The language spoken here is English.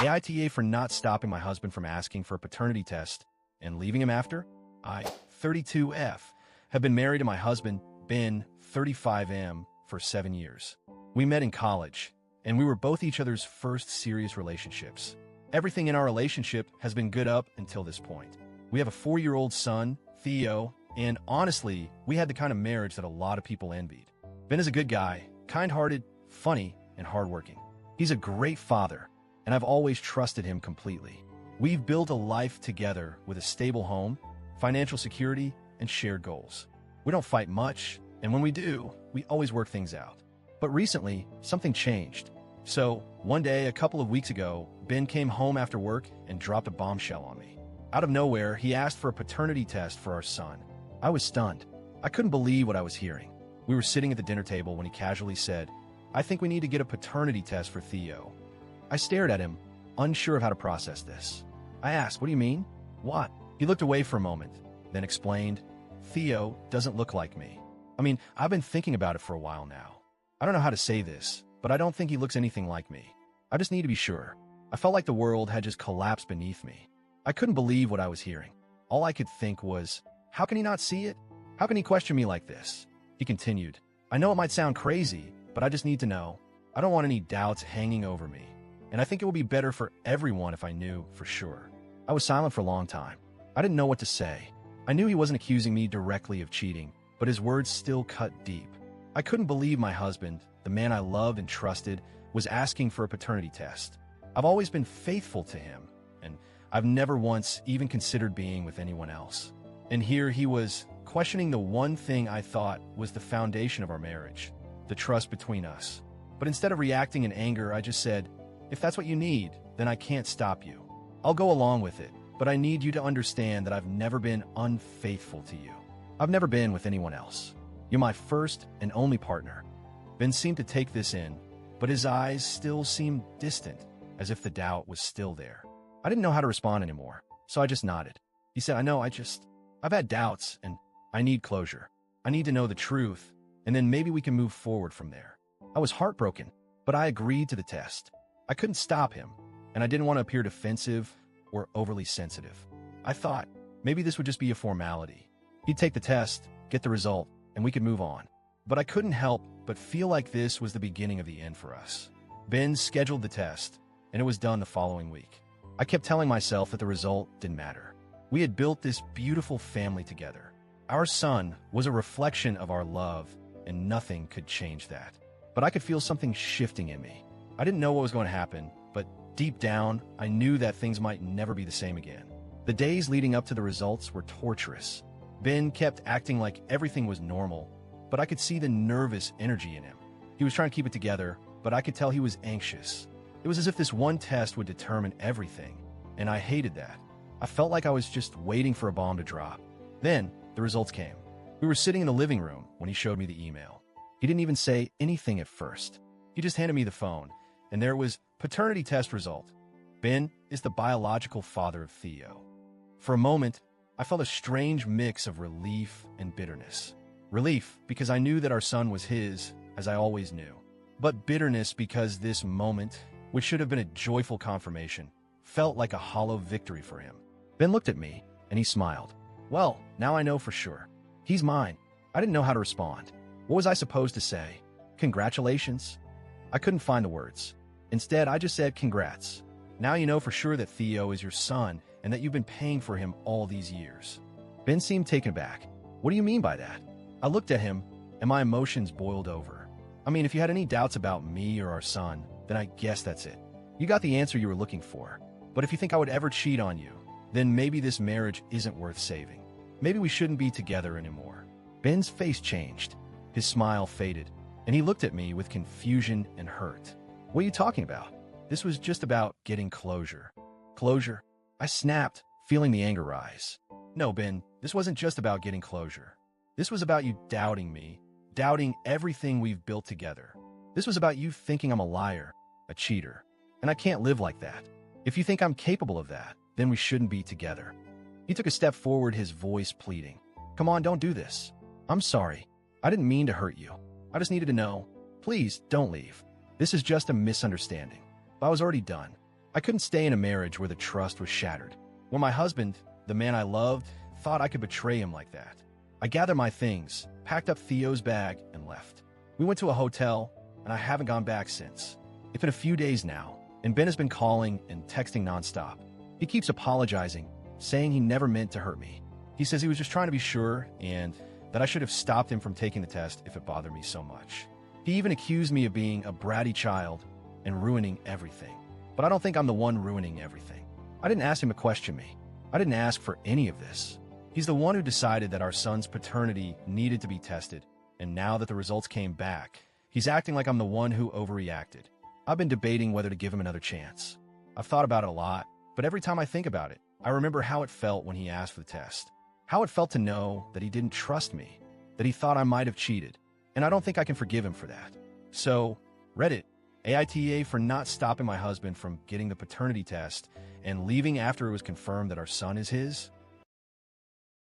AITA for not stopping my husband from asking for a paternity test and leaving him after. I, 32F, have been married to my husband, Ben, 35M, for 7 years. We met in college, and we were both each other's first serious relationships. Everything in our relationship has been good up until this point. We have a 4-year-old son, Theo, and honestly, we had the kind of marriage that a lot of people envied. Ben is a good guy, kind-hearted, funny, and hardworking. He's a great father, and I've always trusted him completely. We've built a life together with a stable home, financial security, and shared goals. We don't fight much, and when we do, we always work things out. But recently, something changed. So, one day, a couple of weeks ago, Ben came home after work and dropped a bombshell on me. Out of nowhere, he asked for a paternity test for our son. I was stunned. I couldn't believe what I was hearing. We were sitting at the dinner table when he casually said, "I think we need to get a paternity test for Theo." I stared at him, unsure of how to process this. I asked, "What do you mean?" "What?" He looked away for a moment, then explained, "Theo doesn't look like me. I've been thinking about it for a while now. I don't know how to say this, but I don't think he looks anything like me. I just need to be sure." I felt like the world had just collapsed beneath me. I couldn't believe what I was hearing. All I could think was, how can he not see it? How can he question me like this? He continued, "I know it might sound crazy, but I just need to know. I don't want any doubts hanging over me. And I think it would be better for everyone if I knew for sure." I was silent for a long time. I didn't know what to say. I knew he wasn't accusing me directly of cheating, but his words still cut deep. I couldn't believe my husband, the man I loved and trusted, was asking for a paternity test. I've always been faithful to him, and I've never once even considered being with anyone else. And here he was, questioning the one thing I thought was the foundation of our marriage, the trust between us. But instead of reacting in anger, I just said, "If that's what you need, then I can't stop you. I'll go along with it, but I need you to understand that I've never been unfaithful to you. I've never been with anyone else. You're my first and only partner." Ben seemed to take this in, but his eyes still seemed distant, as if the doubt was still there. I didn't know how to respond anymore, so I just nodded. He said, I've had doubts, and I need closure. I need to know the truth, and then maybe we can move forward from there." I was heartbroken, but I agreed to the test. I couldn't stop him, and I didn't want to appear defensive or overly sensitive. I thought maybe this would just be a formality. He'd take the test, get the result, and we could move on. But I couldn't help but feel like this was the beginning of the end for us. Ben scheduled the test, and it was done the following week. I kept telling myself that the result didn't matter. We had built this beautiful family together. Our son was a reflection of our love, and nothing could change that. But I could feel something shifting in me. I didn't know what was going to happen, but deep down, I knew that things might never be the same again. The days leading up to the results were torturous. Ben kept acting like everything was normal, but I could see the nervous energy in him. He was trying to keep it together, but I could tell he was anxious. It was as if this one test would determine everything, and I hated that. I felt like I was just waiting for a bomb to drop. Then, the results came. We were sitting in the living room when he showed me the email. He didn't even say anything at first. He just handed me the phone, and there was paternity test result. Ben is the biological father of Theo. For a moment, I felt a strange mix of relief and bitterness. Relief because I knew that our son was his, as I always knew. But bitterness because this moment, which should have been a joyful confirmation, felt like a hollow victory for him. Ben looked at me, and he smiled. "Well, now I know for sure. He's mine." I didn't know how to respond. What was I supposed to say? Congratulations? I couldn't find the words. Instead, I just said, "Congrats. Now you know for sure that Theo is your son and that you've been paying for him all these years." Ben seemed taken aback. "What do you mean by that?" I looked at him, and my emotions boiled over. If you had any doubts about me or our son, then I guess that's it. You got the answer you were looking for. But if you think I would ever cheat on you, then maybe this marriage isn't worth saving. Maybe we shouldn't be together anymore. Ben's face changed. His smile faded, and he looked at me with confusion and hurt. "What are you talking about?" This was just about getting closure. Closure? I snapped, feeling the anger rise. "No, Ben, this wasn't just about getting closure. This was about you doubting me, doubting everything we've built together. This was about you thinking I'm a liar, a cheater, and I can't live like that. If you think I'm capable of that, then we shouldn't be together." He took a step forward, his voice pleading. "Come on, don't do this. I'm sorry. I didn't mean to hurt you. I just needed to know. Please, don't leave. This is just a misunderstanding." But I was already done. I couldn't stay in a marriage where the trust was shattered. When my husband, the man I loved, thought I could betray him like that. I gathered my things, packed up Theo's bag, and left. We went to a hotel, and I haven't gone back since. It's been a few days now, and Ben has been calling and texting nonstop. He keeps apologizing, saying he never meant to hurt me. He says he was just trying to be sure and that I should have stopped him from taking the test if it bothered me so much. He even accused me of being a bratty child and ruining everything. But I don't think I'm the one ruining everything. I didn't ask him to question me. I didn't ask for any of this. He's the one who decided that our son's paternity needed to be tested, and now that the results came back, he's acting like I'm the one who overreacted. I've been debating whether to give him another chance. I've thought about it a lot, but every time I think about it, I remember how it felt when he asked for the test. How it felt to know that he didn't trust me, that he thought I might have cheated, and I don't think I can forgive him for that. So, Reddit, AITA for not stopping my husband from getting the paternity test and leaving after it was confirmed that our son is his?